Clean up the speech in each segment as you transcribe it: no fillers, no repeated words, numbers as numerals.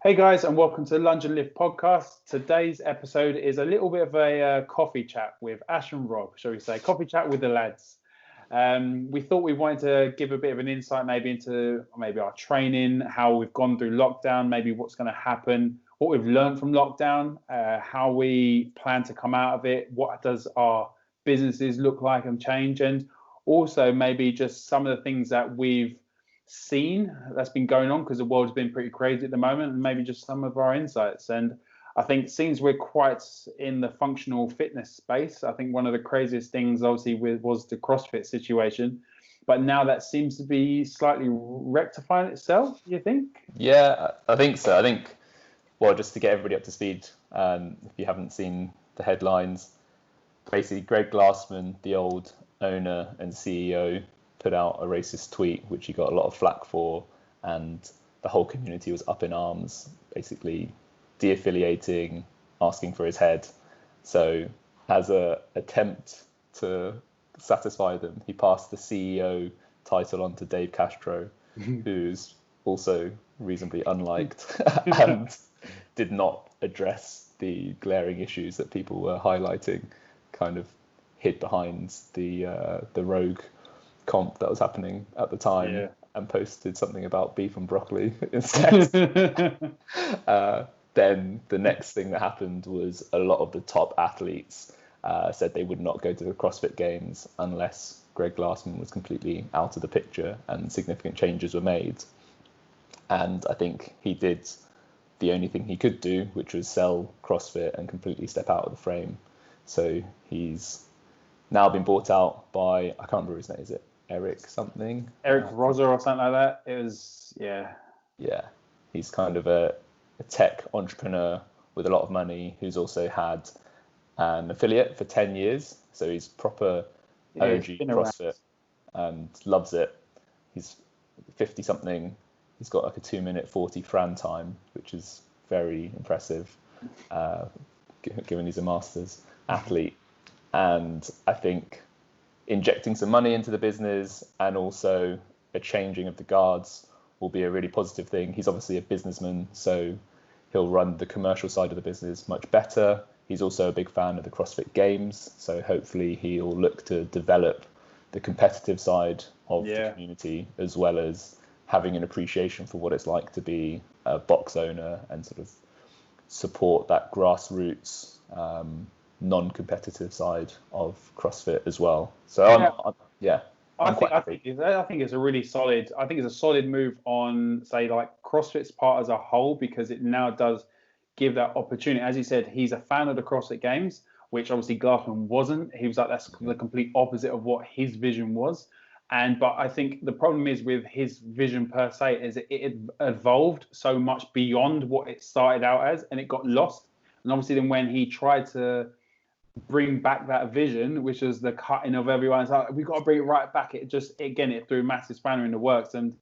Hey guys, and welcome to the Lunge Lift podcast. Today's episode is a little bit of a coffee chat with Ash and Rob, shall we say? Coffee chat with the lads. We thought we wanted to give a bit of an insight maybe into maybe our training, how we've gone through lockdown, maybe what's going to happen, what we've learned from lockdown, how we plan to come out of it, what does our businesses look like and change, and also maybe just some of the things that we've seen that's been going on, because the world's been pretty crazy at the moment, and maybe just some of our insights. And I think since we're quite in the functional fitness space, I think one of the craziest things obviously was the CrossFit situation, but now that seems to be slightly rectifying itself. You think? Yeah, I think so. I think, well, just to get everybody up to speed, if you haven't seen the headlines, basically Greg Glassman, the old owner and CEO, put out a racist tweet, which he got a lot of flack for, and the whole community was up in arms, basically de-affiliating, asking for his head. So as an attempt to satisfy them, he passed the CEO title on to Dave Castro, who's also reasonably unliked and did not address the glaring issues that people were highlighting, kind of hid behind the rogue comp that was happening at the time, and posted something about beef and broccoli instead. Then the next thing that happened was a lot of the top athletes said they would not go to the CrossFit Games unless Greg Glassman was completely out of the picture and significant changes were made. And I think he did the only thing he could do, which was sell CrossFit and completely step out of the frame. So he's now been bought out by, I can't remember his name, is it Eric something? Eric Roser or something like that. It was, yeah. He's kind of a tech entrepreneur with a lot of money who's also had an affiliate for 10 years. So he's proper OG CrossFit and loves it. He's 50 something. He's got like a 2-minute 40 Fran time, which is very impressive, given he's a masters athlete. And I think injecting some money into the business and also a changing of the guards will be a really positive thing. He's obviously a businessman, so he'll run the commercial side of the business much better. He's also a big fan of the CrossFit Games, so hopefully he'll look to develop the competitive side of the community, as well as having an appreciation for what it's like to be a box owner and sort of support that grassroots non-competitive side of CrossFit as well. So I think it's a really solid. I think it's a solid move on, say, like CrossFit's part as a whole, because it now does give that opportunity. As you said, he's a fan of the CrossFit Games, which obviously Glassman wasn't. He was like, that's the complete opposite of what his vision was. But I think the problem is with his vision per se is it evolved so much beyond what it started out as, and it got lost. And obviously then when he tried to bring back that vision, which was the cutting of everyone, it's like, we've got to bring it right back. It threw a massive spanner in the works. And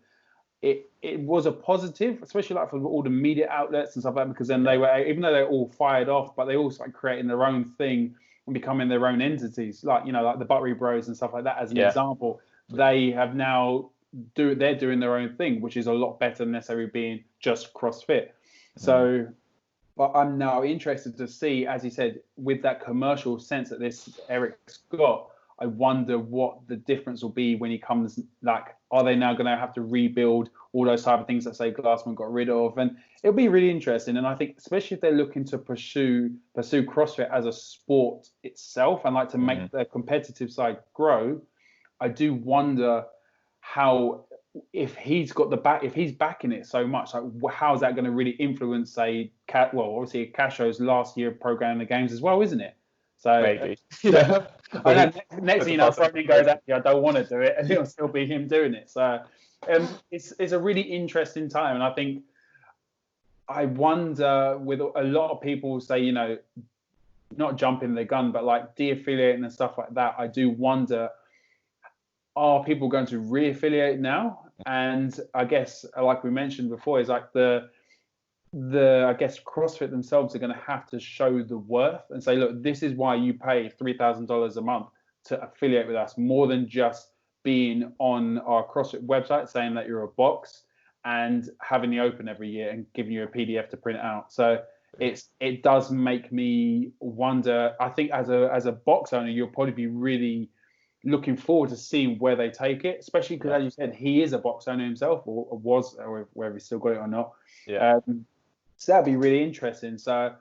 it was a positive, especially like for all the media outlets and stuff like that, because then they were, even though they're all fired off, but they all started creating their own thing and becoming their own entities, like, you know, like the Buttery Bros and stuff like that as an example. They have now they're doing their own thing, which is a lot better than necessarily being just CrossFit. So, but I'm now interested to see, as he said, with that commercial sense that this Eric's got, I wonder what the difference will be when he comes. Like, are they now going to have to rebuild all those type of things that, say, Glassman got rid of? And it'll be really interesting. And I think, especially if they're looking to pursue CrossFit as a sport itself and like to make the competitive side grow, I do wonder how, if he's got if he's backing it so much, like how is that going to really influence, say, obviously Castro's last year program in the Games as well, isn't it? So maybe. I know, next thing you know, Froning goes, actually, I don't want to do it, and it'll still be him doing it. So it's a really interesting time, and I think I wonder, with a lot of people say, you know, not jumping the gun, but like de-affiliating and stuff like that, I do wonder, are people going to re-affiliate now? And I guess, like we mentioned before, is like the I guess CrossFit themselves are going to have to show the worth and say, look, this is why you pay $3,000 a month to affiliate with us, more than just being on our CrossFit website saying that you're a box. and having the Open every year and giving you a PDF to print out. So it does make me wonder. I think as a box owner, you'll probably be really looking forward to seeing where they take it, especially because, as you said, he is a box owner himself, or was, or whether he's still got it or not. So that'd be really interesting. So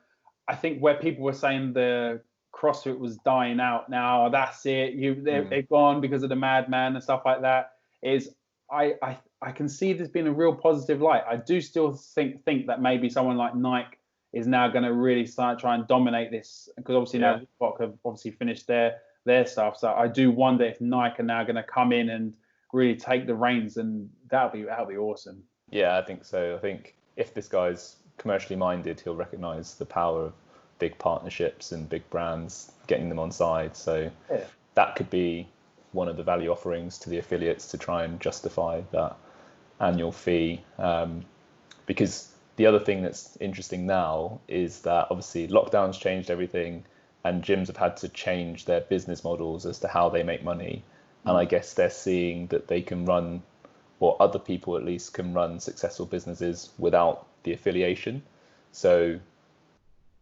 I think where people were saying the CrossFit was dying out now, that's it. They're gone because of the madman and stuff like that. I can see this being a real positive light. I do still think that maybe someone like Nike is now going to really start try and dominate this, because obviously now Reebok have obviously finished their stuff. So I do wonder if Nike are now going to come in and really take the reins, and that'll be awesome. Yeah, I think so. I think if this guy's commercially minded, he'll recognise the power of big partnerships and big brands, getting them on side. So that could be one of the value offerings to the affiliates to try and justify that annual fee. Because the other thing that's interesting now is that obviously lockdowns changed everything, and gyms have had to change their business models as to how they make money. And I guess they're seeing that they can run, or other people at least can run, successful businesses without the affiliation. So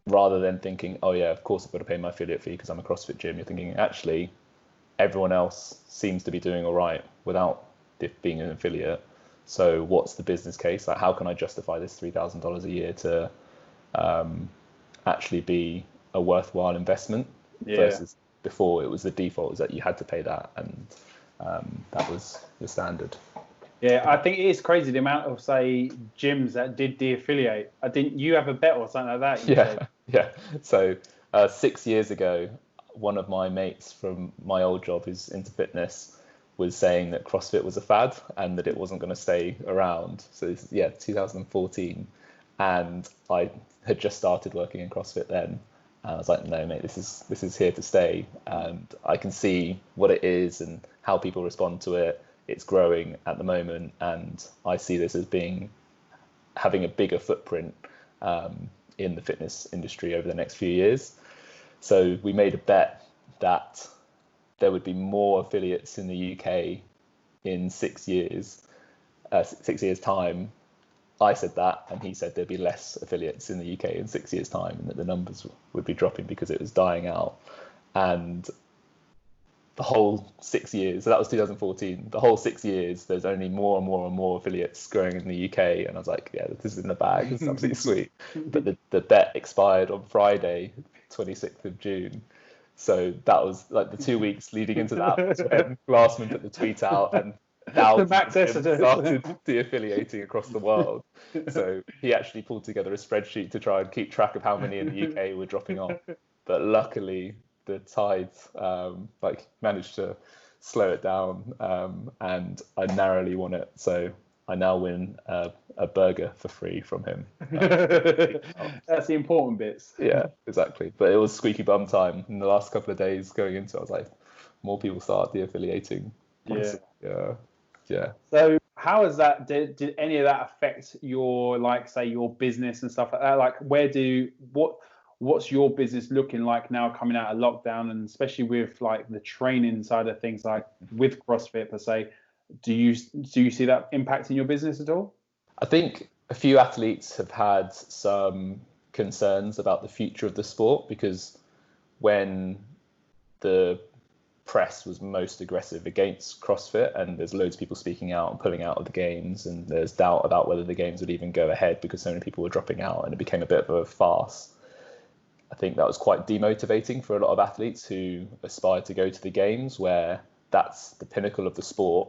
rather than thinking, oh yeah, of course I've got to pay my affiliate fee because I'm a CrossFit gym, you're thinking, actually, everyone else seems to be doing all right without being an affiliate. So what's the business case? Like, how can I justify this $3,000 a year to actually be a worthwhile investment? Versus before it was the default is that you had to pay that, and that was the standard. Yeah, I think it is crazy the amount of, say, gyms that did de-affiliate. Didn't you have a bet or something like that? Yeah. So 6 years ago, one of my mates from my old job who's into fitness was saying that CrossFit was a fad and that it wasn't going to stay around. So 2014, and I had just started working in CrossFit then. And I was like, no, mate, this is here to stay, and I can see what it is and how people respond to it. It's growing at the moment, and I see this as having a bigger footprint in the fitness industry over the next few years. So we made a bet that there would be more affiliates in the UK in 6 years, 6 years time. I said that, and he said there'd be less affiliates in the UK in 6 years time, and that the numbers would be dropping because it was dying out. And the whole 6 years, so that was 2014, the whole 6 years, there's only more and more and more affiliates growing in the UK. And I was like, yeah, this is in the bag. It's absolutely sweet. But the bet expired on Friday, 26th of June. So that was like the 2 weeks leading into that when Glassman put the tweet out, and thousands started de-affiliating across the world. So he actually pulled together a spreadsheet to try and keep track of how many in the UK were dropping off. But luckily, the tide managed to slow it down, and I narrowly won it. So I now win a burger for free from him. That's the important bits. Yeah, exactly. But it was squeaky bum time. In the last couple of days going into it, I was like, more people started de-affiliating. Yeah. So how has that, did any of that affect your, like, say, your business and stuff like that? Like, what's your business looking like now coming out of lockdown, and especially with like the training side of things, like with CrossFit per se? Do you see that impacting your business at all? I think a few athletes have had some concerns about the future of the sport, because when the press was most aggressive against CrossFit, and there's loads of people speaking out and pulling out of the games, and there's doubt about whether the games would even go ahead because so many people were dropping out, and it became a bit of a farce. I think that was quite demotivating for a lot of athletes who aspire to go to the games, where that's the pinnacle of the sport,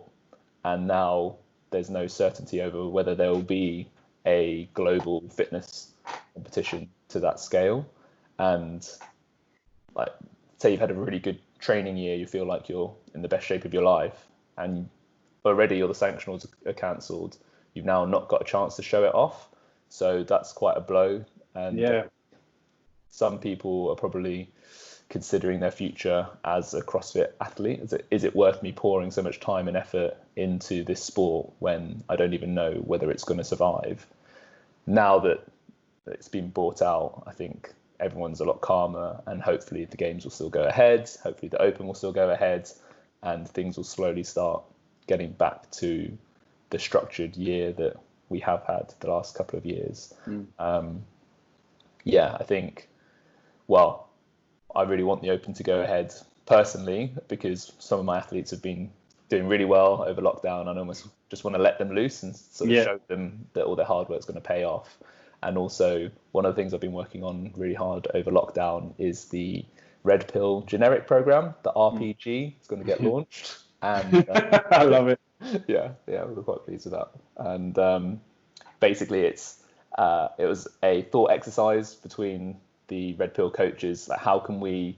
and now there's no certainty over whether there will be a global fitness competition to that scale. And like, say you've had a really good training year, you feel like you're in the best shape of your life, and already all the sanctionals are cancelled, you've now not got a chance to show it off. So that's quite a blow. And some people are probably considering their future as a CrossFit athlete. Is it worth me pouring so much time and effort into this sport when I don't even know whether it's going to survive? Now that it's been bought out, I think everyone's a lot calmer, and hopefully the games will still go ahead. Hopefully the Open will still go ahead, and things will slowly start getting back to the structured year that we have had the last couple of years. Mm. I think, well, I really want the Open to go ahead personally, because some of my athletes have been doing really well over lockdown, and I almost just want to let them loose and sort of show them that all their hard work is going to pay off. And also, one of the things I've been working on really hard over lockdown is the Red Pill generic program, the RPG. It's going to get launched, and I love it. Yeah, we're quite pleased with that. And basically, it was a thought exercise between the Red Pill coaches. Like, how can we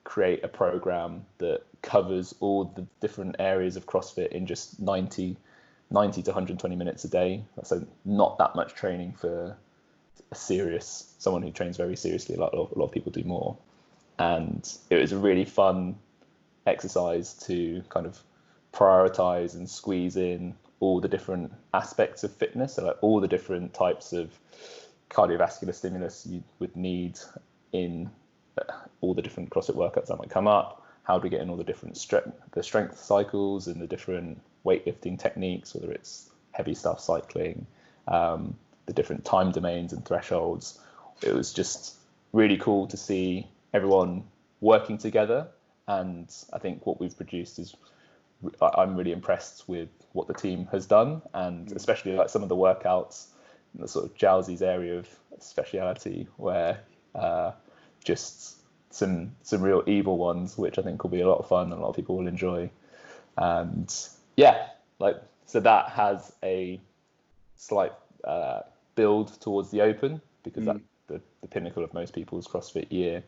create a program that covers all the different areas of CrossFit in just 90 to 120 minutes a day? So not that much training for someone who trains very seriously. A lot of people do more. And it was a really fun exercise to kind of prioritize and squeeze in all the different aspects of fitness, so like all the different types of cardiovascular stimulus you would need in all the different CrossFit workouts that might come up. How do we get in all the different strength cycles and the different weightlifting techniques, whether it's heavy stuff, cycling, the different time domains and thresholds. It was just really cool to see everyone working together, and I think what we've produced is, I'm really impressed with what the team has done, and especially like some of the workouts in the sort of Jowsey's area of speciality, where just some real evil ones, which I think will be a lot of fun and a lot of people will enjoy. And so that has a slight build towards the Open, because that's the pinnacle of most people's CrossFit year.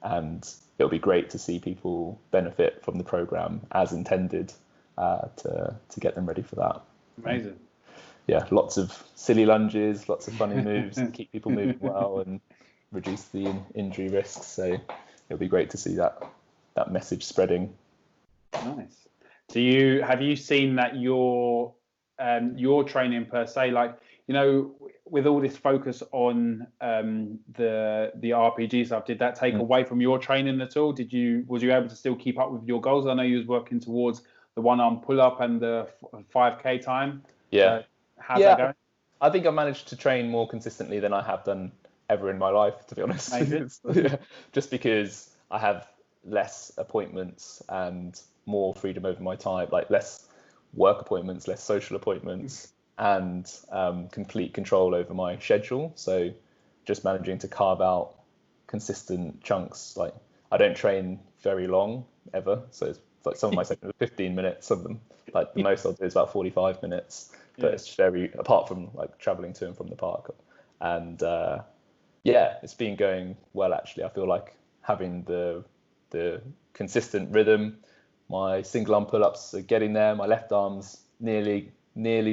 And it'll be great to see people benefit from the program as intended, to get them ready for that. Amazing. Lots of silly lunges, lots of funny moves to keep people moving well and reduce the injury risks. So it'll be great to see that message spreading. Nice. Have you seen that your training per se, like, you know, with all this focus on the RPG stuff, did that take away from your training at all? Was you able to still keep up with your goals? I know you was working towards the one arm pull up and the 5K time. How's that going? I think I managed to train more consistently than I have done ever in my life, to be honest. Just because I have less appointments and more freedom over my time, like less work appointments, less social appointments, and complete control over my schedule. So just managing to carve out consistent chunks. Like, I don't train very long ever, so it's like some of my sessions are 15 minutes, some of them, like the most I'll do is about 45 minutes, but it's very, apart from like traveling to and from the park. And it's been going well, actually. I feel like having the consistent rhythm, my single arm pull-ups are getting there, my left arm's nearly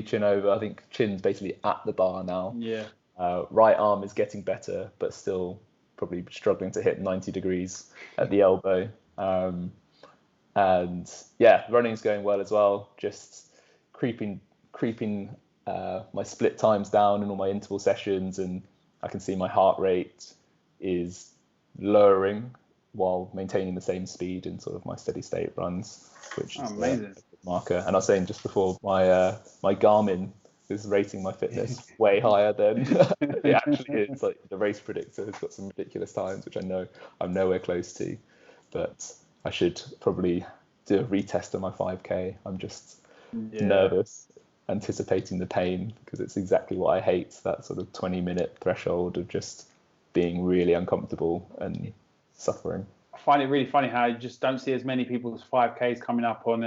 chin over. I think chin's basically at the bar now. Right arm is getting better, but still probably struggling to hit 90 degrees at the elbow. And running's going well as well, just creeping my split times down in all my interval sessions, and I can see my heart rate is lowering while maintaining the same speed in sort of my steady state runs, which is amazing. A good marker. And I was saying just before, my Garmin is rating my fitness way higher than it actually is. Like, the race predictor has got some ridiculous times, which I know I'm nowhere close to, but I should probably do a retest of my 5K. I'm just nervous, anticipating the pain, because it's exactly what I hate, that sort of 20-minute threshold of just being really uncomfortable and suffering. I find it really funny how you just don't see as many people's 5Ks coming up on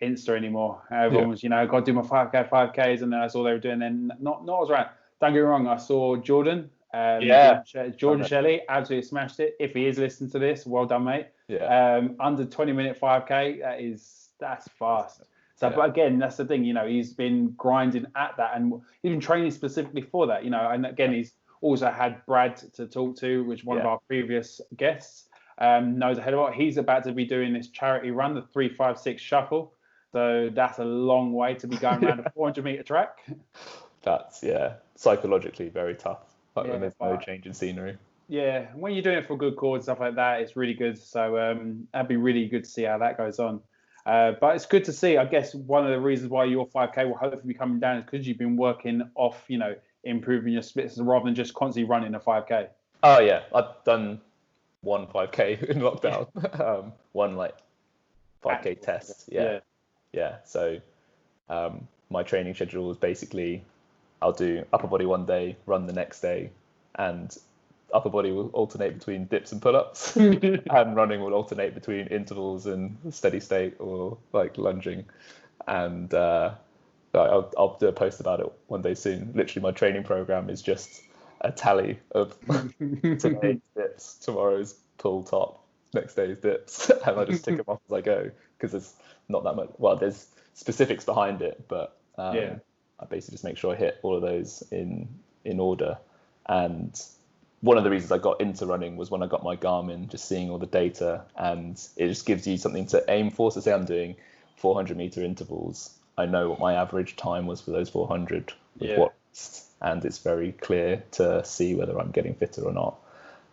Insta anymore. Everyone was, got to do my 5Ks, and that's all they were doing. Then not as right. Don't get me wrong, I saw Jordan. Jordan Shelley absolutely smashed it. If he is listening to this, well done, mate. Under 20-minute 5K, that's fast. So, but again, that's the thing. He's been grinding at that, and he's been training specifically for that. And again, he's also had Brad to talk to, which is one of our previous guests. Knows ahead of what he's about to be doing this charity run, the 3-5-6 shuffle. So that's a long way to be going around a 400-meter track. That's psychologically very tough. Like, when there's no change in scenery. Yeah, when you're doing it for good cause and stuff like that, it's really good. So that'd be really good to see how that goes on. But it's good to see. I guess one of the reasons why your 5K will hopefully be coming down is because you've been working off, improving your splits rather than just constantly running a 5K. Oh yeah, I've done one 5K in lockdown. One like 5K test. Yeah. So my training schedule is basically I'll do upper body one day, run the next day, and upper body will alternate between dips and pull-ups, and running will alternate between intervals and steady state or like lunging. And I'll do a post about it one day soon. Literally, my training program is just a tally of today's dips, tomorrow's pull top, next day's dips, and I just tick them off as I go because there's not that much. Well, there's specifics behind it, but I basically just make sure I hit all of those in order. And one of the reasons I got into running was when I got my Garmin, just seeing all the data, and it just gives you something to aim for. So say I'm doing 400 meter intervals, I know what my average time was for those 400 with what, and it's very clear to see whether I'm getting fitter or not.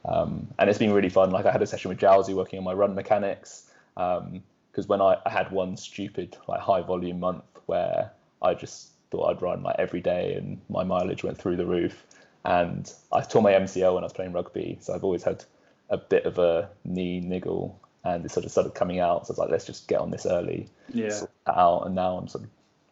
And it's been really fun. Like I had a session with Jowsey working on my run mechanics, because when I had one stupid like high volume month where I just thought I'd run like every day and my mileage went through the roof, and I tore my MCL when I was playing rugby, so I've always had a bit of a knee niggle, and it sort of started coming out. So I was like, let's just get on this early, sort that out, and now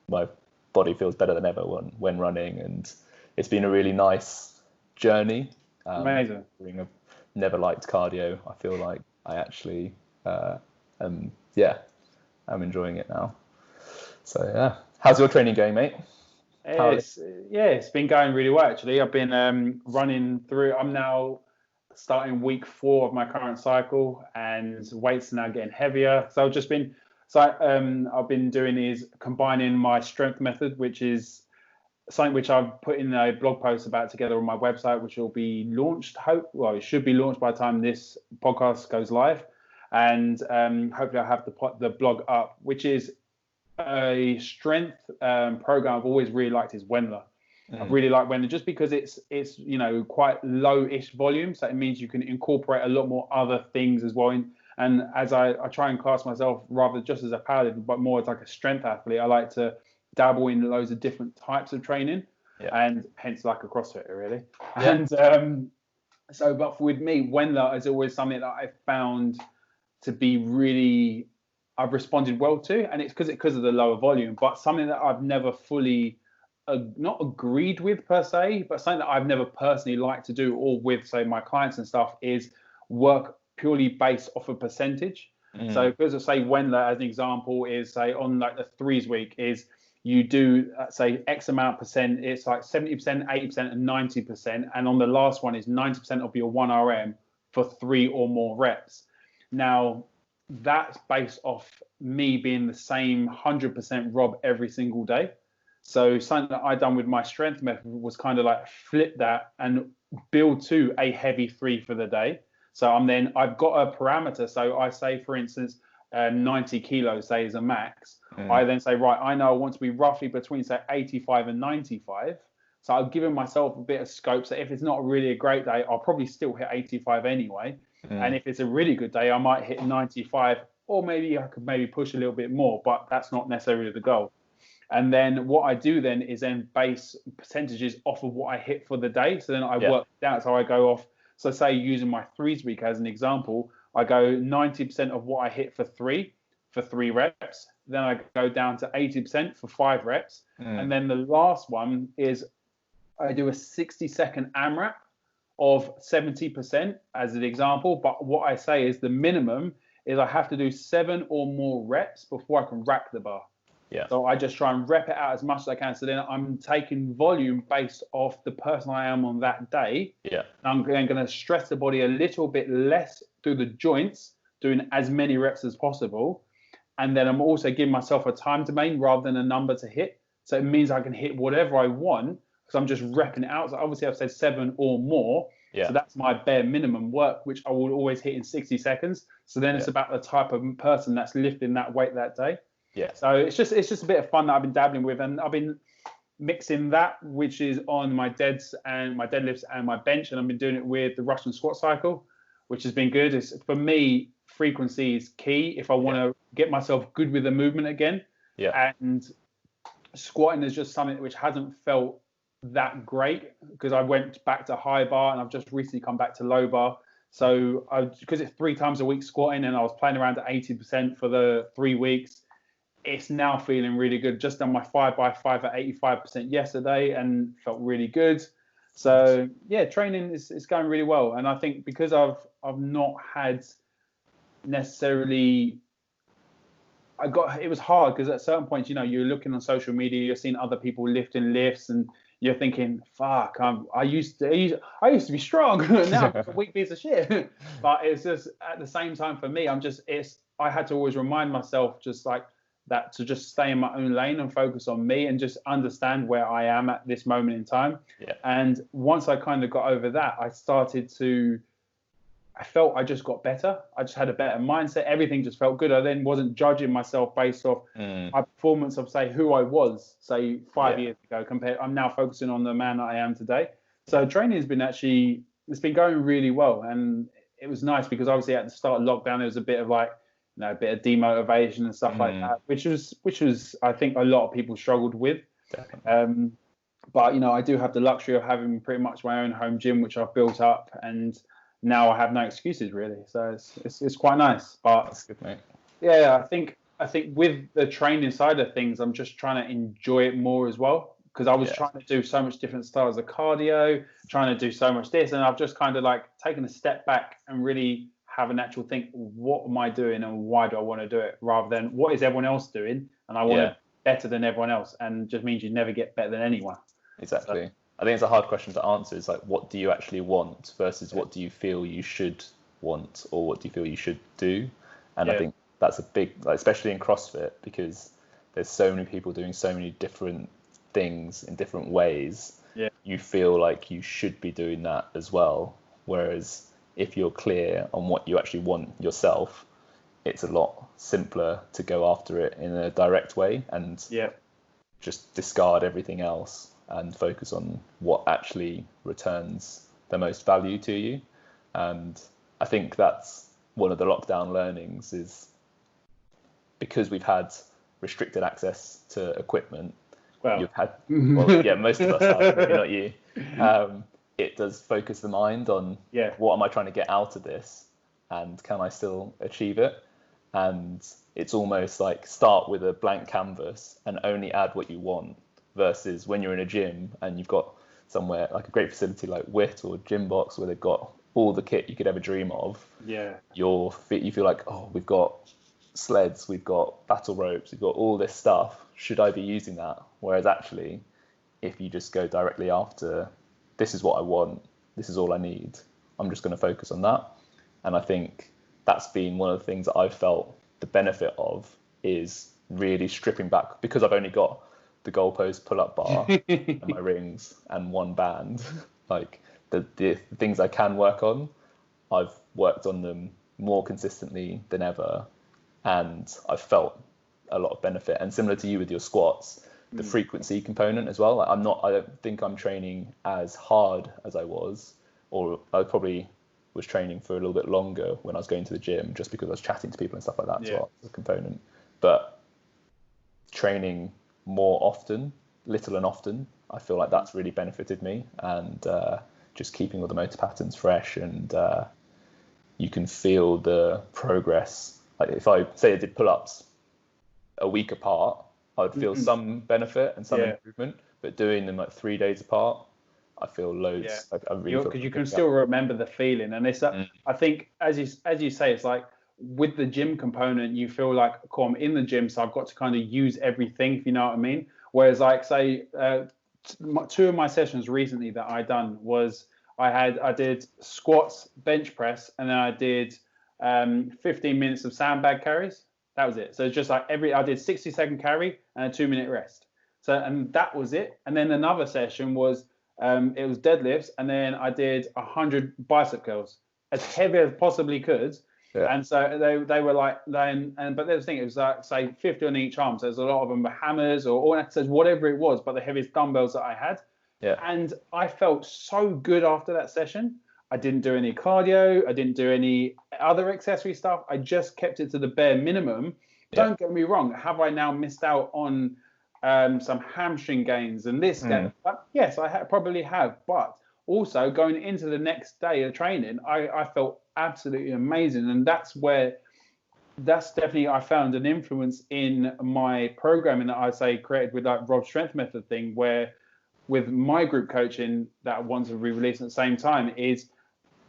my body feels better than ever when running, and it's been a really nice journey. Amazing. I've never liked cardio. I feel like I actually I'm enjoying it now. So yeah, how's your training going, mate? It's been going really well actually. I've been running through. I'm now starting week 4 of my current cycle, and weights are now getting heavier. So I've been doing is combining my strength method, which is something which I've put in a blog post about together on my website, which will be launched. It should be launched by the time this podcast goes live, and hopefully I'll have the blog up, which is a strength program I've always really liked is Wendler. I really like Wendler just because it's quite low-ish volume, so it means you can incorporate a lot more other things as well. And as I try and class myself rather just as a powerlifter, but more as like a strength athlete, I like to dabble in loads of different types of training, and hence like a CrossFitter really. And but with me, Wendler is always something that I've found to be really, I've responded well to, and it's because of the lower volume, but something that I've never fully not agreed with per se, but something that I've never personally liked to do, or with say my clients and stuff, is work purely based off a percentage. So because I say Wendler as an example is say on like the 3s week is you do say X amount percent, it's like 70%, 80% and 90%, and on the last one is 90% of your 1RM for 3 or more reps. Now that's based off me being the same 100% Rob every single day. So something that I done with my strength method was kind of like flip that and build to a heavy 3 for the day. So I've got a parameter. So I say, for instance, 90 kilos, say, is a max. I then say, right, I know I want to be roughly between, say, 85 and 95. So I've given myself a bit of scope. So if it's not really a great day, I'll probably still hit 85 anyway. And if it's a really good day, I might hit 95, or maybe I could push a little bit more, but that's not necessarily the goal. And then what I do then is then base percentages off of what I hit for the day. So then I work down. So I go off. So say using my 3s week as an example, I go 90% of what I hit for 3 reps. Then I go down to 80% for 5 reps. And then the last one is I do a 60-second AMRAP of 70% as an example. But what I say is the minimum is I have to do 7 or more reps before I can rack the bar. So I just try and rep it out as much as I can. So then I'm taking volume based off the person I am on that day. I'm then going to stress the body a little bit less through the joints, doing as many reps as possible. And then I'm also giving myself a time domain rather than a number to hit. So it means I can hit whatever I want because I'm just repping it out. So obviously I've said 7 or more. So that's my bare minimum work, which I will always hit in 60 seconds. So then it's about the type of person that's lifting that weight that day. So it's just a bit of fun that I've been dabbling with, and I've been mixing that, which is on my deadlifts and my bench, and I've been doing it with the Russian squat cycle, which has been good. For me, frequency is key. If I want to get myself good with the movement again. Yeah. And squatting is just something which hasn't felt that great, because I went back to high bar and I've just recently come back to low bar. So because it's 3 times a week squatting, and I was playing around at 80% for the 3 weeks, it's now feeling really good. Just done my 5x5 at 85% yesterday and felt really good. So yeah, training is going really well. And I think because I've not had necessarily, it was hard because at certain points, you're looking on social media, you're seeing other people lifting lifts, and you're thinking, fuck, I used to be strong. Now I'm a weak piece of shit. But it's just, at the same time, for me, I had to always remind myself just like that, to just stay in my own lane and focus on me and just understand where I am at this moment in time. Yeah. And once I kind of got over that, I felt I just got better. I just had a better mindset. Everything just felt good. I then wasn't judging myself based off my performance of, say, who I was, say, 5 years ago, I'm now focusing on the man that I am today. So training has been it's been going really well. And it was nice because obviously at the start of lockdown, there was a bit of like, a bit of demotivation and stuff like that, which was, I think a lot of people struggled with. But, I do have the luxury of having pretty much my own home gym, which I've built up, and now I have no excuses really. So it's quite nice. But that's good, mate. Yeah, I think with the training side of things, I'm just trying to enjoy it more as well, because I was trying to do so much different styles of cardio, trying to do so much this, and I've just kind of like taken a step back and really have an actual think, what am I doing and why do I want to do it, rather than what is everyone else doing and I want to be better than everyone else, and just means you never get better than anyone. Exactly. So, I think it's a hard question to answer. Is like, what do you actually want versus what do you feel you should want, or what do you feel you should do? And I think that's a big, like, especially in CrossFit, because there's so many people doing so many different things in different ways. Yeah. You feel like you should be doing that as well. Whereas if you're clear on what you actually want yourself, it's a lot simpler to go after it in a direct way and just discard everything else and focus on what actually returns the most value to you. And I think that's one of the lockdown learnings, is because we've had restricted access to equipment. You've had, most of us have, maybe not you. It does focus the mind on what am I trying to get out of this, and can I still achieve it? And it's almost like start with a blank canvas and only add what you want, versus when you're in a gym and you've got somewhere like a great facility like WIT or Gymbox where they've got all the kit you could ever dream of. You feel like, oh, we've got sleds, we've got battle ropes, we've got all this stuff. Should I be using that? Whereas actually, if you just go directly after, this is what I want, this is all I need, I'm just going to focus on that. And I think that's been one of the things that I've felt the benefit of, is really stripping back, because I've only got the goalpost pull-up bar and my rings and one band. Like the things I can work on, I've worked on them more consistently than ever, and I've felt a lot of benefit. And similar to you with your squats, the frequency component as well. Like I don't think I'm training as hard as I was, or I probably was training for a little bit longer when I was going to the gym, just because I was chatting to people and stuff like that as well, the component. But training more often, little and often, I feel like that's really benefited me, and just keeping all the motor patterns fresh, and you can feel the progress. Like if I say I did pull-ups a week apart, I would feel some benefit and some improvement, but doing them like 3 days apart, I feel loads. I really because you can still remember the feeling, and it's I think as you say, it's like with the gym component, you feel like, cool, I'm in the gym, so I've got to kind of use everything, if you know what I mean. Whereas like say 2 of my sessions recently that I done was I did squats, bench press, and then I did 15 minutes of sandbag carries. That was it. So it's just like I did 60-second carry and a 2-minute rest. So, and that was it. And then another session was it was deadlifts, and then I did 100 bicep curls, as heavy as possibly could. And so they were like, but the thing, it was like, say 50 on each arm. So there's a lot of them were hammers or whatever it was, but the heaviest dumbbells that I had. And I felt so good after that session. I didn't do any cardio. I didn't do any other accessory stuff. I just kept it to the bare minimum. Don't get me wrong. Have I now missed out on some hamstring gains and this? Yes, I probably have. But also going into the next day of training, I felt absolutely amazing. And that's definitely, I found an influence in my programming that I say created with that Rob Strength Method thing, where with my group coaching that I want to re-release at the same time is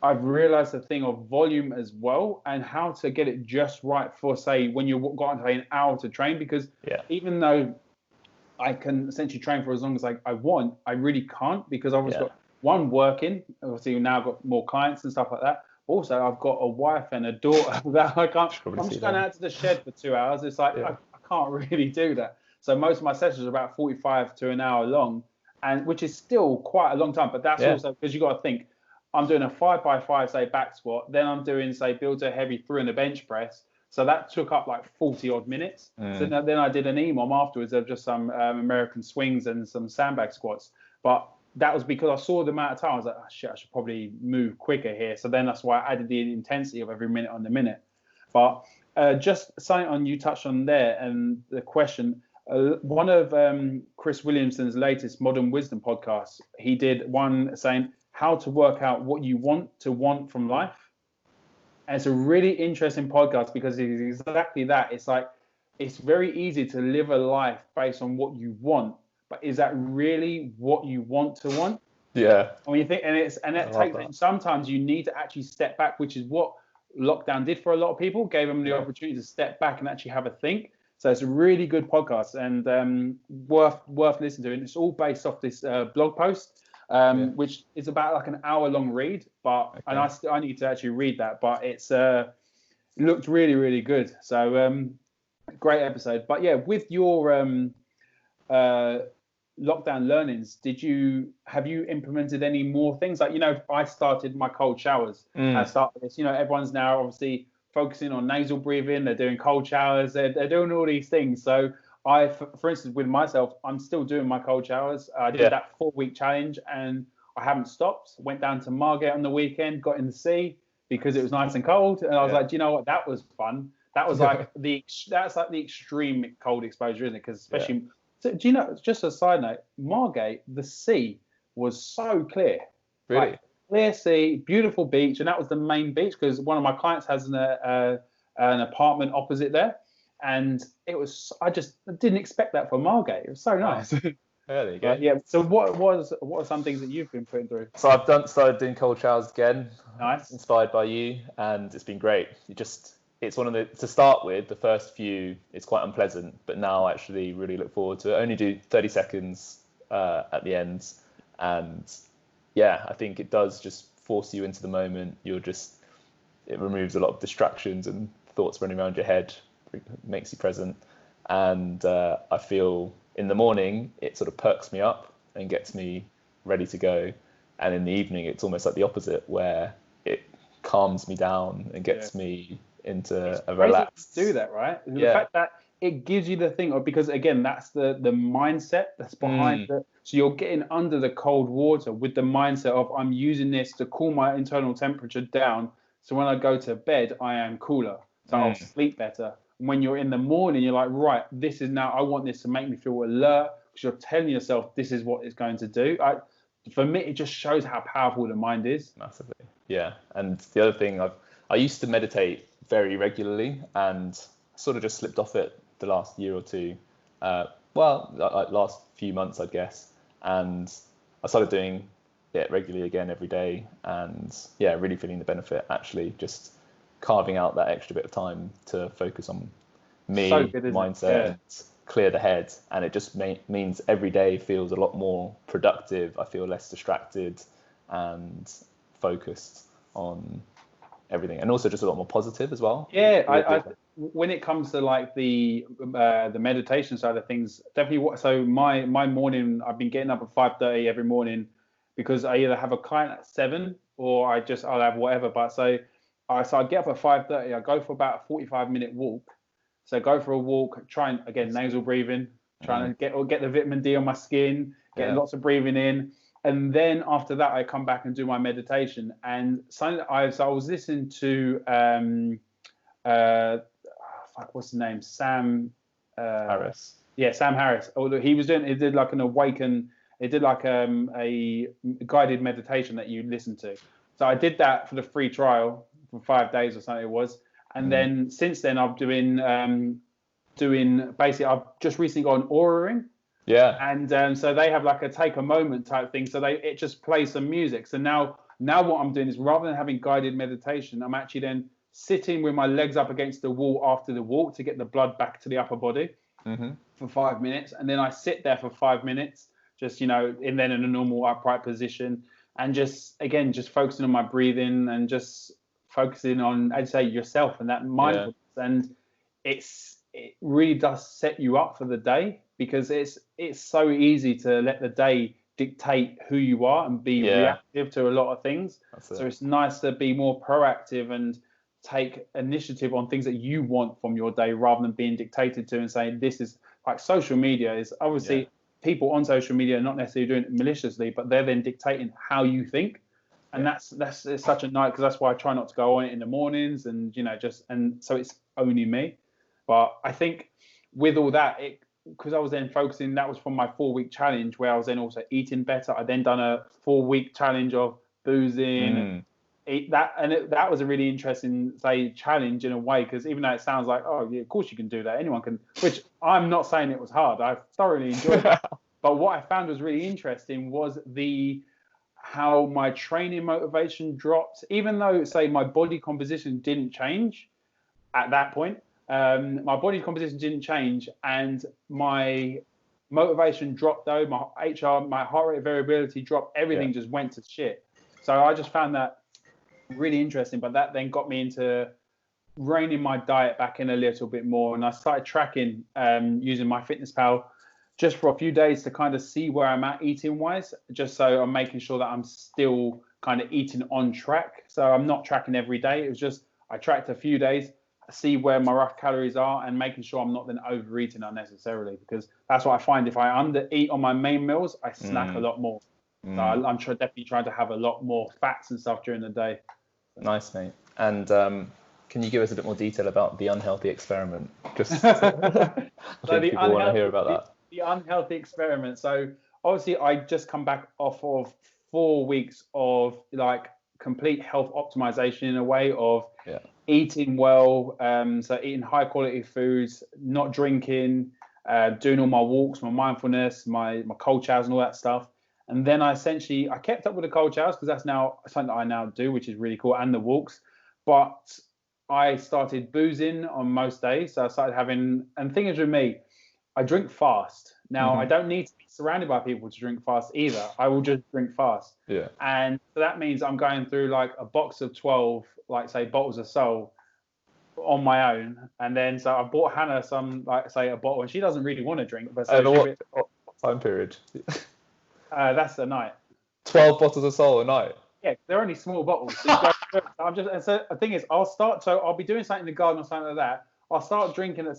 I've realized the thing of volume as well and how to get it just right for, say, when you've got an hour to train, because even though I can essentially train for as long as I want, I really can't, because I've got one working, obviously now I've got more clients and stuff like that. Also, I've got a wife and a daughter that I can't, I'm just going out to the shed for 2 hours. It's like, I can't really do that. So most of my sessions are about 45 to an hour long, and which is still quite a long time. But that's also because you've got to think, I'm doing a 5x5, say, back squat. Then I'm doing, say, build to heavy through in a bench press. So that took up like 40 odd minutes. So then I did an EMOM afterwards of just some American swings and some sandbag squats. But that was because I saw the amount of time. I was like, oh, shit, I should probably move quicker here. So then that's why I added the intensity of every minute on the minute. But just something on you touched on there and the question, one of Chris Williamson's latest Modern Wisdom podcasts, he did one saying how to work out what you want from life. And it's a really interesting podcast because it's exactly that. It's like, it's very easy to live a life based on what you want, but is that really what you want to want? Yeah. And when you think, and sometimes you need to actually step back, which is what lockdown did for a lot of people, gave them the opportunity to step back and actually have a think. So it's a really good podcast and worth listening to. And it's all based off this blog post. Which is about like an hour-long read, and I need to actually read that. But it looked really, really good. So great episode. But yeah, with your lockdown learnings, have you implemented any more things? Like, I started my cold showers. I started this. Everyone's now obviously focusing on nasal breathing. They're doing cold showers. They're doing all these things. So for instance, with myself, I'm still doing my cold showers. I did that 4-week challenge and I haven't stopped. Went down to Margate on the weekend, got in the sea because it was nice and cold. And I was like, do you know what? That was fun. That was like that's like the extreme cold exposure, isn't it? Because especially, so, do you know, just a side note, Margate, the sea was so clear. Really? Like, clear sea, beautiful beach. And that was the main beach because one of my clients has an apartment opposite there. And I just didn't expect that for Margate. It was so nice. There you go. Yeah. So what are some things that you've been putting through? So I've started doing cold showers again. Nice. Inspired by you, and it's been great. It's one of to start with, the first few, it's quite unpleasant, but now I actually really look forward to it. I only do 30 seconds at the end. And I think it does just force you into the moment. It removes a lot of distractions and thoughts running around your head. It makes you present, and I feel in the morning it sort of perks me up and gets me ready to go, and in the evening it's almost like the opposite, where it calms me down and gets me into a relaxed. Do that, right? The fact that it gives you the thing of, because again, that's the mindset that's behind it. So you're getting under the cold water with the mindset of, I'm using this to cool my internal temperature down, so when I go to bed I am cooler, so I'll sleep better. When you're in the morning, you're like, right, this is now, I want this to make me feel alert, because you're telling yourself this is what it's going to do. For me, it just shows how powerful the mind is. Massively. Yeah. And the other thing, I used to meditate very regularly and sort of just slipped off it the last year or two. Last few months, I guess. And I started doing it regularly again every day, and really feeling the benefit, actually, just carving out that extra bit of time to focus on me, mindset, and clear the head. And it just means every day feels a lot more productive. I feel less distracted and focused on everything, and also just a lot more positive as well. When it comes to like the meditation side of things, definitely. So my morning, I've been getting up at 5:30 every morning, because I either have a client at 7 or I'll have whatever. But so I get up at 5:30. I go for about a 45-minute walk. So go for a walk, try and, again, nasal breathing, trying to get the vitamin D on my skin, get lots of breathing in. And then after that, I come back and do my meditation. And I was listening to, I fuck, what's his name? Sam Harris. Yeah, Sam Harris. Although he did like an awaken. It did like a guided meditation that you listen to. So I did that for the free trial for 5 days or something it was. And then since then I'm doing basically, I've just recently got an Aura ring. Yeah. And so they have like a take a moment type thing. So it just plays some music. So now what I'm doing is, rather than having guided meditation, I'm actually then sitting with my legs up against the wall after the walk to get the blood back to the upper body for 5 minutes. And then I sit there for 5 minutes, just, and then in a normal upright position, and just focusing on my breathing and just focusing on, I'd say, yourself and that mindfulness. Yeah. And it really does set you up for the day, because it's so easy to let the day dictate who you are and be reactive to a lot of things. So it's nice to be more proactive and take initiative on things that you want from your day, rather than being dictated to and saying, this is like, social media is obviously people on social media are not necessarily doing it maliciously, but they're then dictating how you think. And that's it's such a night, because that's why I try not to go on it in the mornings, and and so it's only me. But I think with all that, because I was then focusing, that was from my 4-week challenge, where I was then also eating better. I then done a 4-week challenge of boozing. That was a really interesting, challenge in a way, because even though it sounds like, oh yeah, of course you can do that, anyone can, which I'm not saying it was hard. I thoroughly enjoyed it. But what I found was really interesting was how my training motivation dropped, even though, my body composition didn't change at that point. My body composition didn't change, and my motivation dropped though. My heart rate variability dropped. Everything just went to shit. So I just found that really interesting. But that then got me into reining my diet back in a little bit more, and I started tracking using MyFitnessPal just for a few days to kind of see where I'm at eating wise, just so I'm making sure that I'm still kind of eating on track. So I'm not tracking every day. It was just, I tracked a few days, see where my rough calories are, and making sure I'm not then overeating unnecessarily, because that's what I find. If I undereat on my main meals, I snack a lot more. So I'm definitely trying to have a lot more fats and stuff during the day. Nice, mate. And can you give us a bit more detail about the unhealthy experiment? Just so people want to hear about that. The unhealthy experiment. So obviously I just come back off of 4 weeks of complete health optimization, in a way of eating well, so eating high quality foods, not drinking, doing all my walks, my mindfulness, my cold showers and all that stuff. And then I kept up with the cold showers, because that's now something that I now do, which is really cool, and the walks. But I started boozing on most days. So I started having, and the thing is with me, I drink fast. Now, I don't need to be surrounded by people to drink fast either. I will just drink fast. Yeah. And so that means I'm going through a box of 12, bottles of Sol on my own. And then, so I bought Hannah some, a bottle, and she doesn't really want to drink. But what time period? That's a night. 12 bottles of Sol a night? Yeah, they're only small bottles. So the thing is, I'll be doing something in the garden or something like that. I'll start drinking at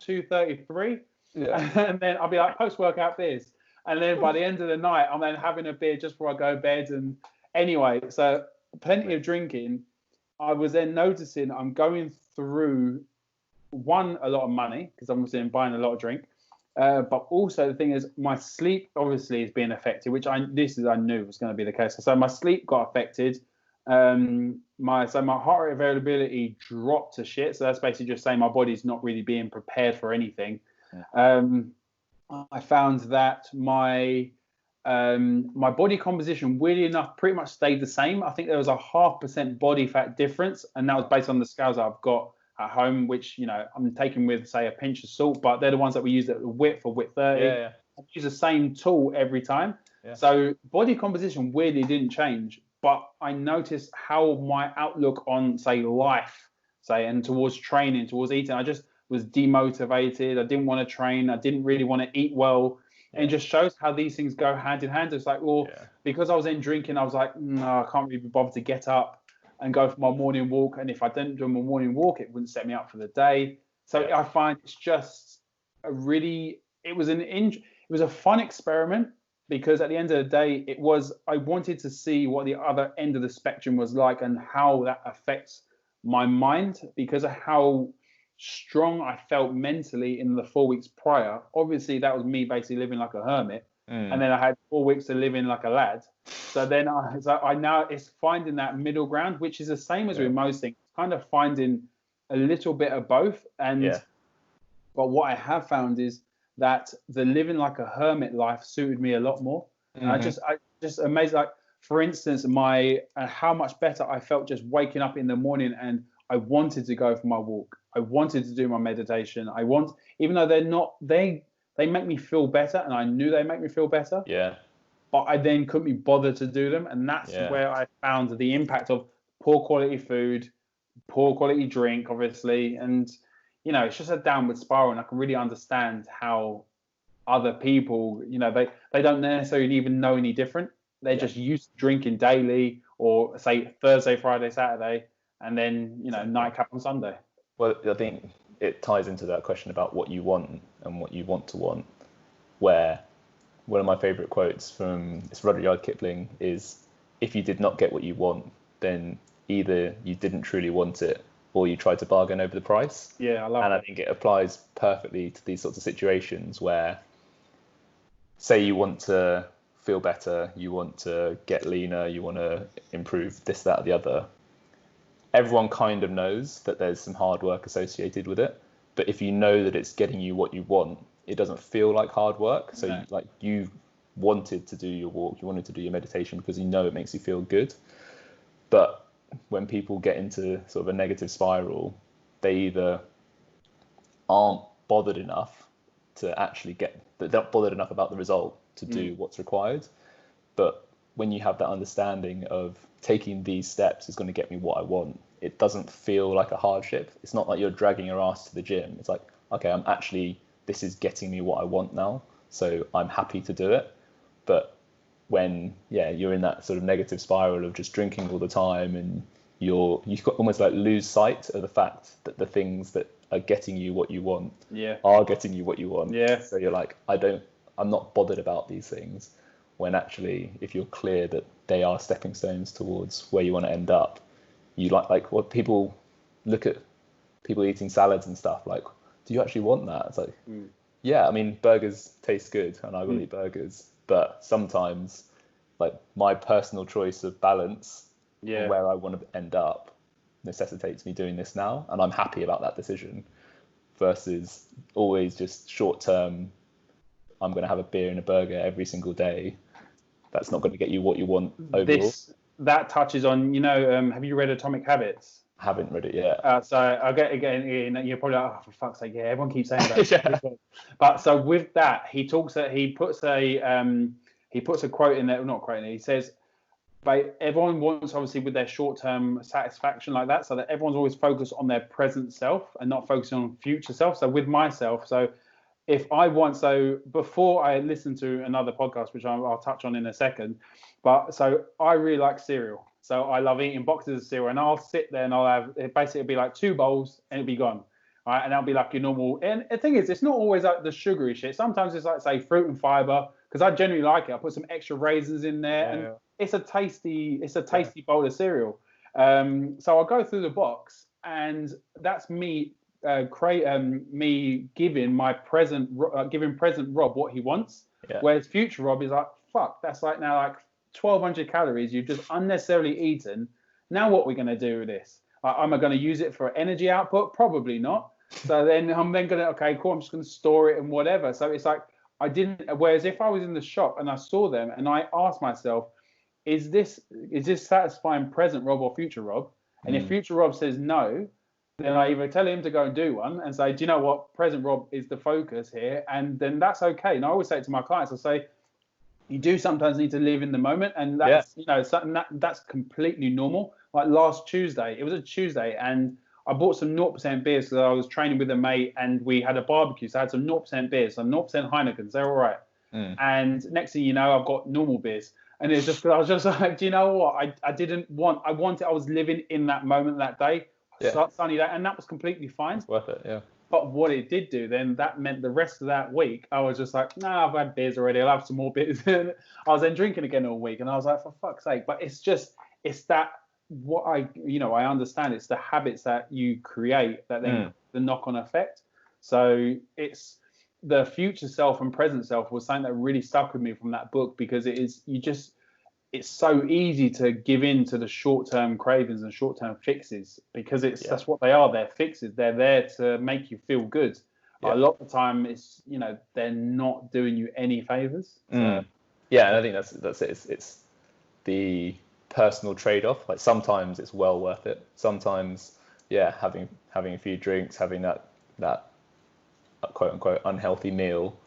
2:33, and then I'll be post-workout beers, and then by the end of the night I'm then having a beer just before I go to bed. And anyway, so plenty of drinking. I was then noticing I'm going through a lot of money, because I'm obviously buying a lot of drink, but also the thing is, my sleep obviously is being affected, which I knew was going to be the case. So my sleep got affected. My heart rate availability dropped to shit. So that's basically just saying my body's not really being prepared for anything. I found that my body composition, weirdly enough, pretty much stayed the same. I think there was a 0.5% body fat difference, and that was based on the scales that I've got at home, which I'm taking with a pinch of salt, but they're the ones that we use at the WIT for WIT 30. I use the same tool every time. So body composition weirdly didn't change. But I noticed how my outlook on, life, and towards training, towards eating, I just was demotivated. I didn't want to train. I didn't really want to eat well. And it just shows how these things go hand in hand. It's because I was in drinking, I was no, I can't really be bothered to get up and go for my morning walk. And if I didn't do my morning walk, it wouldn't set me up for the day. So I find it's just it was a fun experiment. Because at the end of the day, I wanted to see what the other end of the spectrum was like, and how that affects my mind, because of how strong I felt mentally in the 4 weeks prior. Obviously, that was me basically living like a hermit. And then I had 4 weeks to live in like a lad. So then I now it's finding that middle ground, which is the same as with most things, kind of finding a little bit of both. But what I have found is that the living like a hermit life suited me a lot more. And I just amazed, like, for instance, how much better I felt just waking up in the morning, and I wanted to go for my walk. I wanted to do my meditation. Even though they make me feel better, and I knew they make me feel better. Yeah. But I then couldn't be bothered to do them. And that's where I found the impact of poor quality food, poor quality drink, obviously. And, it's just a downward spiral. And I can really understand how other people, they don't necessarily even know any different. They're just used to drinking daily, or say Thursday, Friday, Saturday, and then, nightcap on Sunday. Well, I think it ties into that question about what you want and what you want to want, where one of my favorite quotes from Rudyard Kipling is, if you did not get what you want, then either you didn't truly want it or you tried to bargain over the price. Yeah, I love that. And I think it applies perfectly to these sorts of situations where, say you want to feel better, you want to get leaner, you want to improve this, that, or the other. Everyone kind of knows that there's some hard work associated with it. But if you know that it's getting you what you want, it doesn't feel like hard work. So you wanted to do your walk, you wanted to do your meditation because you know it makes you feel good. But when people get into sort of a negative spiral, they either aren't bothered enough to actually they're not bothered enough about the result to do what's required. But when you have that understanding of taking these steps is going to get me what I want, it doesn't feel like a hardship. It's not like you're dragging your ass to the gym. It's like, okay, this is getting me what I want now, so I'm happy to do it. But when you're in that sort of negative spiral of just drinking all the time, and you've got almost like lose sight of the fact that the things that are getting you what you want are getting you what you want. So you're like, I'm not bothered about these things, when actually, if you're clear that they are stepping stones towards where you want to end up, you like what people look at people eating salads and stuff, like, do you actually want that? It's like, yeah, I mean, burgers taste good and I will eat burgers, but sometimes, like, my personal choice of balance, where I want to end up, necessitates me doing this now, and I'm happy about that decision, versus always just short term, I'm going to have a beer and a burger every single day. That's not going to get you what you want overall. That touches on, have you read Atomic Habits? I haven't read it yet. So I'll get again, you're probably like, oh, for fuck's sake, everyone keeps saying that. But so with that, he puts a quote in there, not quote in there, he says, but everyone wants, obviously, with their short-term satisfaction like that, so that everyone's always focused on their present self and not focusing on future self. So with myself, before I listen to another podcast, which I'll touch on in a second, so I really like cereal. So I love eating boxes of cereal, and I'll sit there and I'll have, it basically be like 2 bowls and it'll be gone. All right, and that'll be like your normal. And the thing is, it's not always like the sugary shit. Sometimes it's like, say, fruit and fiber, because I generally like it. I put some extra raisins in there, and it's a tasty bowl of cereal. So I'll go through the box, and that's me. Me giving present Rob what he wants, whereas future Rob is like, fuck, that's like now like 1,200 calories you've just unnecessarily eaten. Now what are we going to do with this? Am I going to use it for energy output? Probably not. So then I'm then going to, okay, cool, I'm just going to store it and whatever. So it's like, whereas if I was in the shop and I saw them and I asked myself, is this satisfying present Rob or future Rob? And if future Rob says no, then I either tell him to go and do one and say, do you know what, present Rob is the focus here, and then that's okay. And I always say it to my clients, I say, you do sometimes need to live in the moment, and that's something that's completely normal. Like last Tuesday, it was a Tuesday, and I bought some 0% beers because I was training with a mate, and we had a barbecue, so I had some 0% beers, some 0% Heinekens, they're all right. And next thing you know, I've got normal beers. And it's just, I was just like, do you know what? I was living in that moment that day. Sunny day, and that was completely fine. It's worth it, yeah. But what it did do then, that meant the rest of that week, I was just like, nah, I've had beers already, I'll have some more beers. I was then drinking again all week, and I was like, for fuck's sake. But it's that what I understand it's the habits that you create that then the knock-on effect. So it's the future self and present self was something that really stuck with me from that book, because it's so easy to give in to the short-term cravings and short-term fixes, because that's what they are. They're fixes. They're there to make you feel good. A lot of the time it's, they're not doing you any favors. So. Yeah, and I think that's it. It's the personal trade-off. Like sometimes it's well worth it. Sometimes, having a few drinks, having that quote unquote unhealthy meal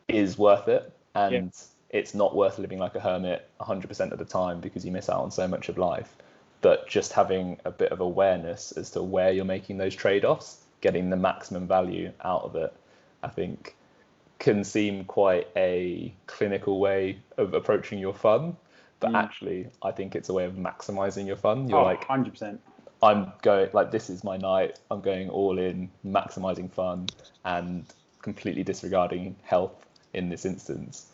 is worth it, and it's not worth living like a hermit 100% of the time, because you miss out on so much of life. But just having a bit of awareness as to where you're making those trade-offs, getting the maximum value out of it, I think can seem quite a clinical way of approaching your fun, but actually I think it's a way of maximizing your fun. You're like 100%. I'm going, like, this is my night, I'm going all in, maximizing fun and completely disregarding health in this instance.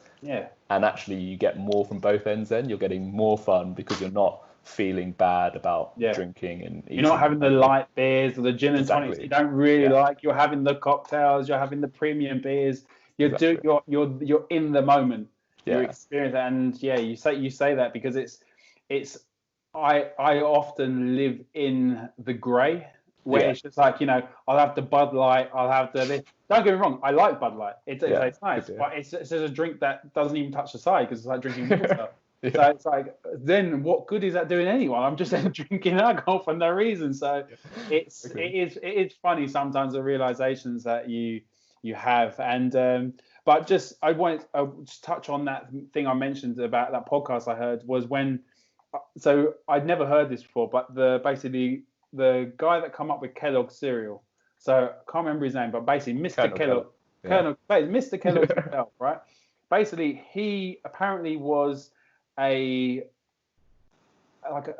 And actually you get more from both ends. Then you're getting more fun because you're not feeling bad about drinking and eating. You're not having the light beers or the gin and tonics you don't really like. You're having the cocktails, you're having the premium beers. You're in the moment. You're experiencing, and you say that because it's I often live in the grey, where it's just like, I'll have the Bud Light, I'll have the this. Don't get me wrong, I like Bud Light. It's nice, but it's a drink that doesn't even touch the side, because it's like drinking water. So it's like, then what good is that doing anyone? I'm just drinking alcohol for no reason. So it is funny sometimes, the realizations that you have. And but just I want to touch on that thing I mentioned about that podcast I heard, was when, so I'd never heard this before, but basically the guy that come up with Kellogg's cereal, so I can't remember his name, but basically Mr. Kellogg, Mr. Kellogg himself, right? Basically, he apparently was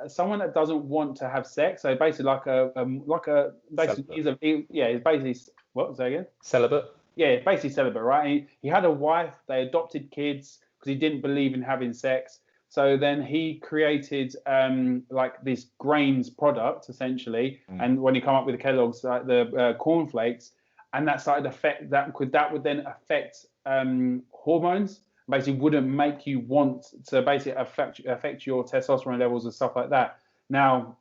someone that doesn't want to have sex. So basically he's basically, what was that again? Celibate. Yeah, basically celibate, right? He had a wife, they adopted kids because he didn't believe in having sex. So then he created this grains product essentially, and when he come up with the Kellogg's, the cornflakes, and that started that would then affect hormones. Basically, wouldn't make you want to basically affect your testosterone levels and stuff like that. Now,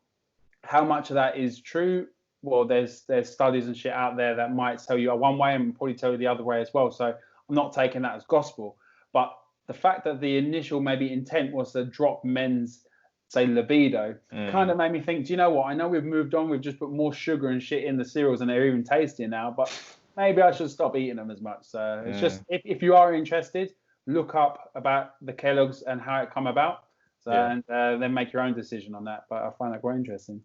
how much of that is true? Well, there's studies and shit out there that might tell you one way and probably tell you the other way as well. So I'm not taking that as gospel, but the fact that the initial maybe intent was to drop men's, say, libido, kind of made me think, do you know what? I know we've moved on. We've just put more sugar and shit in the cereals and they're even tastier now, but maybe I should stop eating them as much. So it's just, if you are interested, look up about the Kellogg's and how it come about. So, and then make your own decision on that. But I find that quite interesting.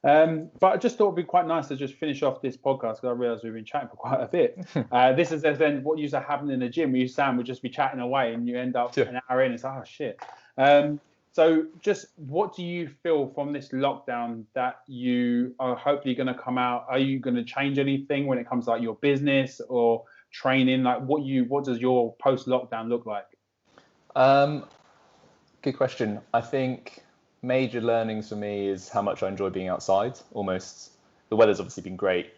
But I just thought it'd be quite nice to just finish off this podcast, because I realised we've been chatting for quite a bit. This is then what used to happen in the gym, where Sam would just be chatting away and you end up an hour in. It's like, oh shit. So just what do you feel from this lockdown that you are hopefully going to come out? Are you going to change anything when it comes to like your business or training? Like what does your post lockdown look like? Good question. I think major learnings for me is how much I enjoy being outside. Almost, the weather's obviously been great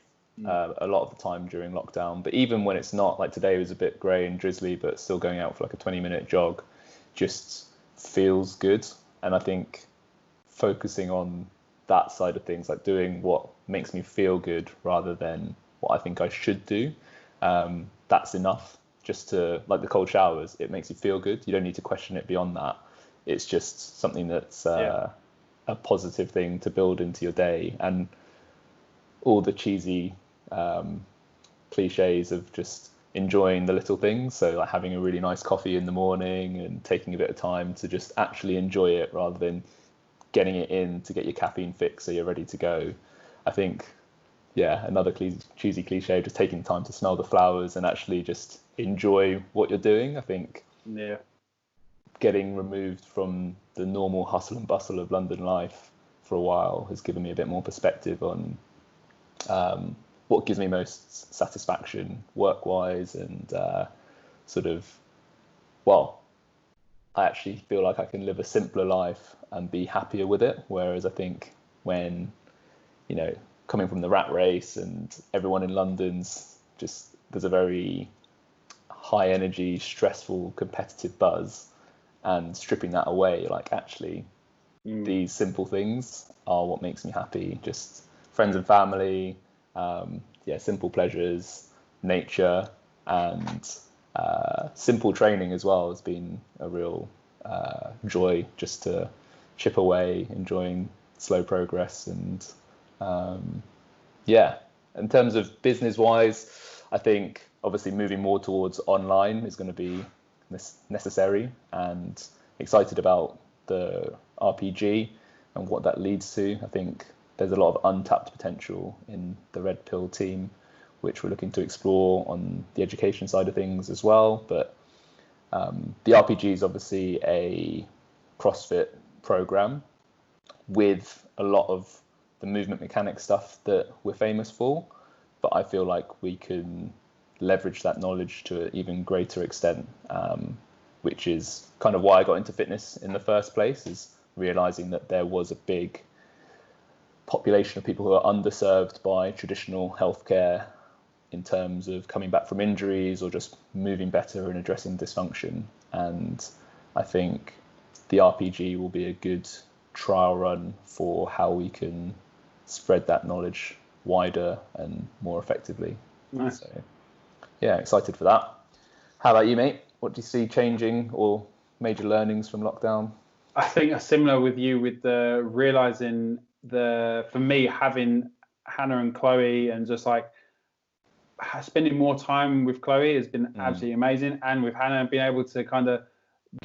a lot of the time during lockdown, but even when it's not, like today was a bit grey and drizzly, but still going out for like a 20-minute jog just feels good. And I think focusing on that side of things, like doing what makes me feel good rather than what I think I should do, that's enough. Just to, like the cold showers, it makes you feel good. You don't need to question it beyond that. It's just something that's a positive thing to build into your day. And all the cheesy cliches of just enjoying the little things. So like having a really nice coffee in the morning and taking a bit of time to just actually enjoy it rather than getting it in to get your caffeine fix so you're ready to go. I think, another cheesy cliche, just taking time to smell the flowers and actually just enjoy what you're doing. I think getting removed from the normal hustle and bustle of London life for a while has given me a bit more perspective on what gives me most satisfaction work-wise and I actually feel like I can live a simpler life and be happier with it. Whereas I think when, coming from the rat race and everyone in London's just, there's a very high energy, stressful, competitive buzz, and stripping that away, like actually these simple things are what makes me happy. Just friends and family, simple pleasures, nature, and simple training as well has been a real joy, just to chip away, enjoying slow progress. And in terms of business wise, I think obviously moving more towards online is going to be necessary, and excited about the RPG and what that leads to. I think there's a lot of untapped potential in the Red Pill team, which we're looking to explore on the education side of things as well. But the RPG is obviously a CrossFit program with a lot of the movement mechanics stuff that we're famous for. But I feel like we can leverage that knowledge to an even greater extent, which is kind of why I got into fitness in the first place, is realizing that there was a big population of people who are underserved by traditional healthcare in terms of coming back from injuries or just moving better and addressing dysfunction. And I think the RPG will be a good trial run for how we can spread that knowledge wider and more effectively. Nice. So, yeah, excited for that. How about you, mate? What do you see changing or major learnings from lockdown? I think similar with you, with the realizing for me, having Hannah and Chloe and just like spending more time with Chloe has been absolutely amazing. And with Hannah, being able to kind of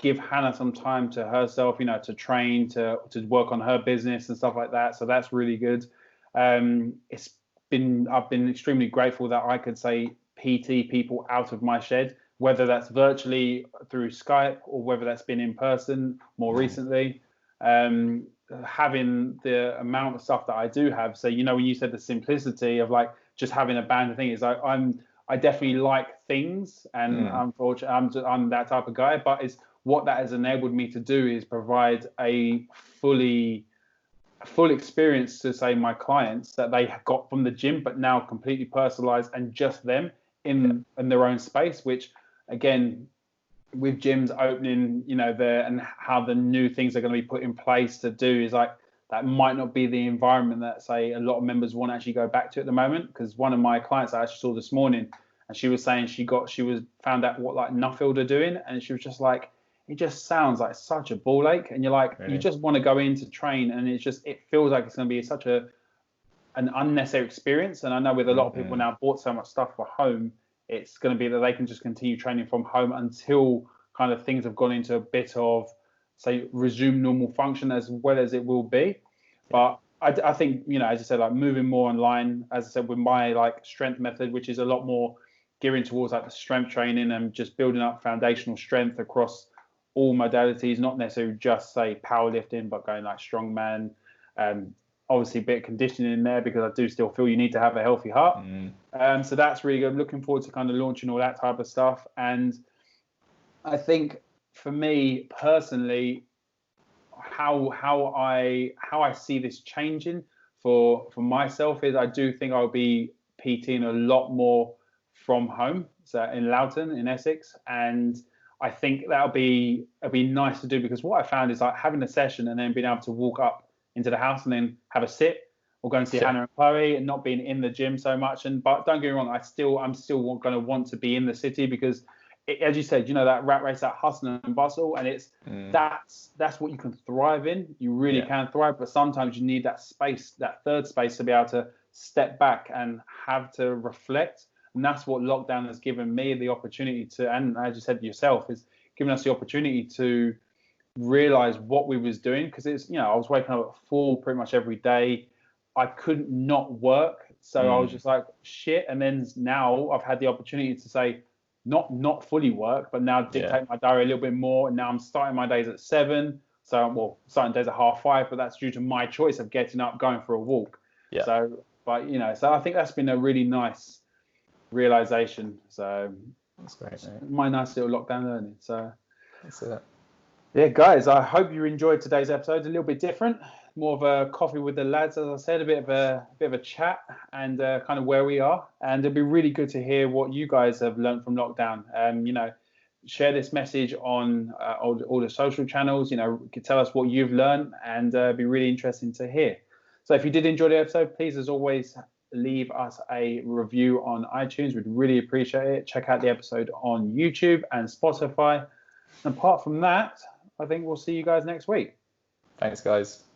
give Hannah some time to herself, to train, to work on her business and stuff like that. So that's really good. I've been extremely grateful that I could say PT people out of my shed, whether that's virtually through Skype or whether that's been in person more recently. Having the amount of stuff that I do have. So, when you said the simplicity of like just having a band of things, I definitely like things, and unfortunately I'm that type of guy, but it's what that has enabled me to do is provide a full experience to say my clients that they got from the gym, but now completely personalized and just them in their own space, which again, with gyms opening, and how the new things are going to be put in place to do is like, that might not be the environment that say a lot of members want to actually go back to at the moment. Because one of my clients I actually saw this morning, and she was saying she found out what like Nuffield are doing, and she was just like, it just sounds like such a ball ache, and you're like, really? You just want to go in to train, and it feels like it's going to be such an unnecessary experience. And I know with a lot of people now bought so much stuff for home, it's going to be that they can just continue training from home until kind of things have gone into a bit of, say, resume normal function as well as it will be. But I think, as you said, like moving more online, as I said, with my like strength method, which is a lot more gearing towards like the strength training and just building up foundational strength across all modalities, not necessarily just say powerlifting, but going like strongman, obviously a bit of conditioning in there, because I do still feel you need to have a healthy heart. So that's really good. Looking forward to kind of launching all that type of stuff. And I think for me personally, how I see this changing for myself is I do think I'll be PTing a lot more from home, so in Loughton in Essex, and I think it'll be nice to do, because what I found is like having a session and then being able to walk up into the house and then have a sit, or go and see Hannah and Chloe, and not being in the gym so much. But don't get me wrong, I'm still going to want to be in the city, because as you said, that rat race, that hustle and bustle, and it's that's what you can thrive in. You really can thrive, but sometimes you need that space, that third space, to be able to step back and have to reflect. And that's what lockdown has given me the opportunity to, and as you said yourself, is giving us the opportunity to realize what we was doing. Because it's, I was waking up at 4 pretty much every day. I couldn't not work, so I was just like shit. And then now I've had the opportunity to say, not fully work, but now dictate my diary a little bit more. And now I'm starting my days at 7. So, starting days at 4:30, but that's due to my choice of getting up, going for a walk. Yeah. So I think that's been a really nice realization. So that's great, mate. My nice little lockdown learning. So that's it. Yeah, guys, I hope you enjoyed today's episode. A little bit different, more of a coffee with the lads, as I said, a bit of a chat and kind of where we are. And it'd be really good to hear what you guys have learned from lockdown. Share this message on all the social channels. Tell us what you've learned, and it'd be really interesting to hear. So if you did enjoy the episode, please, as always, leave us a review on iTunes. We'd really appreciate it. Check out the episode on YouTube and Spotify. And apart from that, I think we'll see you guys next week. Thanks, guys.